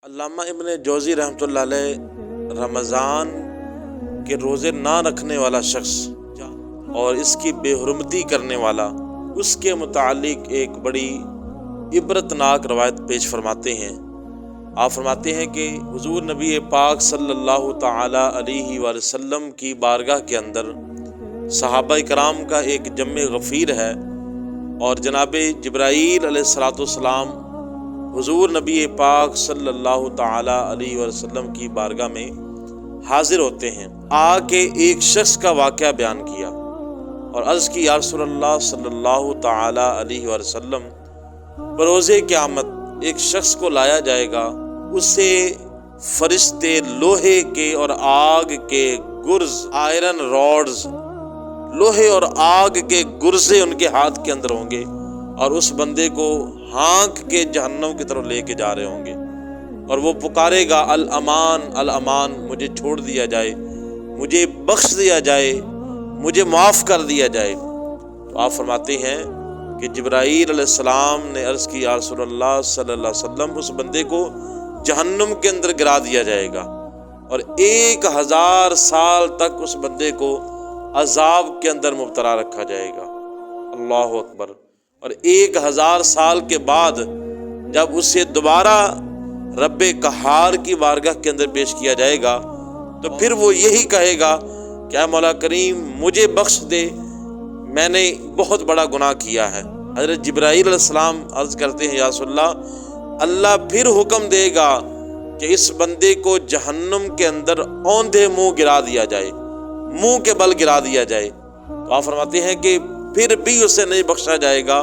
علامہ ابن جوزی رحمۃ اللہ علیہ رمضان کے روزے نہ رکھنے والا شخص اور اس کی بے حرمتی کرنے والا، اس کے متعلق ایک بڑی عبرتناک روایت پیش فرماتے ہیں۔ آپ فرماتے ہیں کہ حضور نبی پاک صلی اللہ تعالی علیہ وآلہ وسلم کی بارگاہ کے اندر صحابہ کرام کا ایک جمع غفیر ہے، اور جناب جبرائیل علیہ السلام حضور نبی پاک صلی اللہ تعالی علیہ وسلم کی بارگاہ میں حاضر ہوتے ہیں۔ آ کے ایک شخص کا واقعہ بیان کیا اور عرض کی، یا رسول اللہ صلی اللہ تعالی علیہ وسلم، بروز قیامت ایک شخص کو لایا جائے گا، اسے فرشتے لوہے کے اور آگ کے گرز، آئرن راڈز، لوہے اور آگ کے گرزے ان کے ہاتھ کے اندر ہوں گے، اور اس بندے کو ہانک کے جہنم کی طرف لے کے جا رہے ہوں گے، اور وہ پکارے گا، الامان الامان، مجھے چھوڑ دیا جائے، مجھے بخش دیا جائے، مجھے معاف کر دیا جائے۔ تو آپ فرماتے ہیں کہ جبرائیل علیہ السلام نے عرض کی، یا رسول اللہ صلی اللہ علیہ وسلم، اس بندے کو جہنم کے اندر گرا دیا جائے گا، اور 1000 سال تک اس بندے کو عذاب کے اندر مبتلا رکھا جائے گا۔ اللہ اکبر۔ اور 1000 سال کے بعد جب اسے دوبارہ رب قہار کی بارگاہ کے اندر پیش کیا جائے گا، تو پھر وہ یہی کہے گا کہ اے مولا کریم، مجھے بخش دے، میں نے بہت بڑا گناہ کیا ہے۔ حضرت جبرائیل علیہ السلام عرض کرتے ہیں، یا رسول اللہ، اللہ پھر حکم دے گا کہ اس بندے کو جہنم کے اندر اوندھے منہ گرا دیا جائے، منہ کے بل گرا دیا جائے۔ تو آپ فرماتے ہیں کہ پھر بھی اسے نہیں بخشا جائے گا،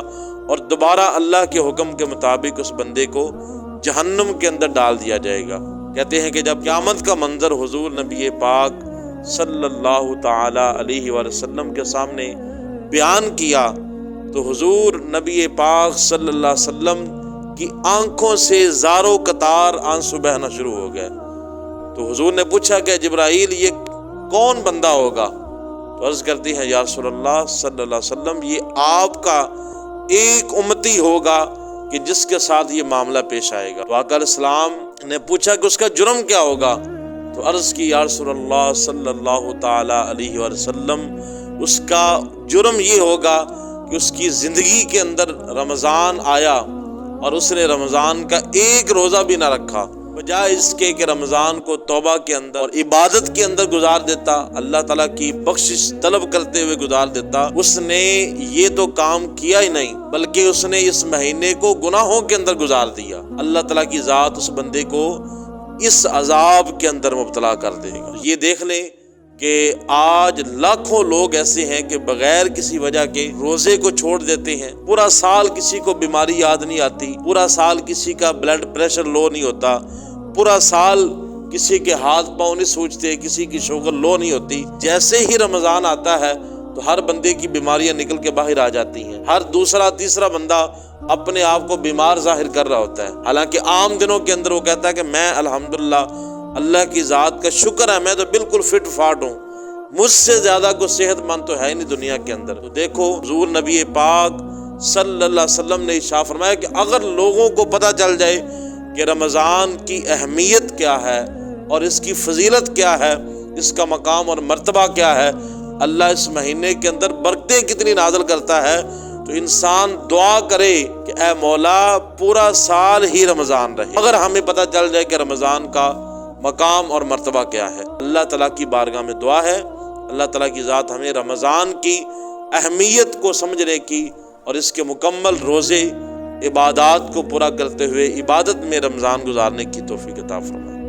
اور دوبارہ اللہ کے حکم کے مطابق اس بندے کو جہنم کے اندر ڈال دیا جائے گا۔ کہتے ہیں کہ جب قیامت کا منظر حضور نبی پاک صلی اللہ تعالی علیہ وآلہ وسلم کے سامنے بیان کیا، تو حضور نبی پاک صلی اللہ علیہ وسلم کی آنکھوں سے زاروں قطار آنسو بہنا شروع ہو گئے۔ تو حضور نے پوچھا کہ جبرائیل، یہ کون بندہ ہوگا؟ تو عرض کرتی ہیں، یا رسول اللہ صلی اللہ علیہ وسلم، یہ آپ کا ایک امتی ہوگا کہ جس کے ساتھ یہ معاملہ پیش آئے گا۔ تو آقا علیہ السلام نے پوچھا کہ اس کا جرم کیا ہوگا؟ تو عرض کی، یا رسول اللہ صلی اللہ تعالی علیہ وآلہ وسلم، اس کا جرم یہ ہوگا کہ اس کی زندگی کے اندر رمضان آیا اور اس نے رمضان کا ایک روزہ بھی نہ رکھا، بجائے اس کے کہ رمضان کو توبہ کے اندر اور عبادت کے اندر گزار دیتا، اللہ تعالیٰ کی بخشش طلب کرتے ہوئے گزار دیتا، اس نے یہ تو کام کیا ہی نہیں، بلکہ اس نے اس مہینے کو گناہوں کے اندر گزار دیا۔ اللہ تعالیٰ کی ذات اس بندے کو اس عذاب کے اندر مبتلا کر دے گا۔ یہ دیکھ لیں کہ آج لاکھوں لوگ ایسے ہیں کہ بغیر کسی وجہ کے روزے کو چھوڑ دیتے ہیں۔ پورا سال کسی کو بیماری یاد نہیں آتی، پورا سال کسی کا بلڈ پریشر لو نہیں ہوتا، پورا سال کسی کے ہاتھ پاؤں نہیں سوجتے، کسی کی شوگر لو نہیں ہوتی۔ جیسے ہی رمضان آتا ہے تو ہر بندے کی بیماریاں نکل کے باہر آ جاتی ہیں، ہر دوسرا تیسرا بندہ اپنے آپ کو بیمار ظاہر کر رہا ہوتا ہے، حالانکہ عام دنوں کے اندر وہ کہتا ہے کہ میں الحمدللہ اللہ کی ذات کا شکر ہے، میں تو بالکل فٹ فاٹ ہوں، مجھ سے زیادہ کوئی صحت مند تو ہے ہی نہیں دنیا کے اندر۔ تو دیکھو، حضور نبی پاک صلی اللہ علیہ وسلم نے ارشاد فرمایا کہ اگر لوگوں کو پتہ چل جائے کہ رمضان کی اہمیت کیا ہے اور اس کی فضیلت کیا ہے، اس کا مقام اور مرتبہ کیا ہے، اللہ اس مہینے کے اندر برکتیں کتنی نازل کرتا ہے، تو انسان دعا کرے کہ اے مولا پورا سال ہی رمضان رہے۔ اگر ہمیں پتہ چل جائے کہ رمضان کا مقام اور مرتبہ کیا ہے، اللہ تعالیٰ کی بارگاہ میں دعا ہے، اللہ تعالیٰ کی ذات ہمیں رمضان کی اہمیت کو سمجھنے کی اور اس کے مکمل روزے عبادات کو پورا کرتے ہوئے عبادت میں رمضان گزارنے کی توفیق عطا فرمائے۔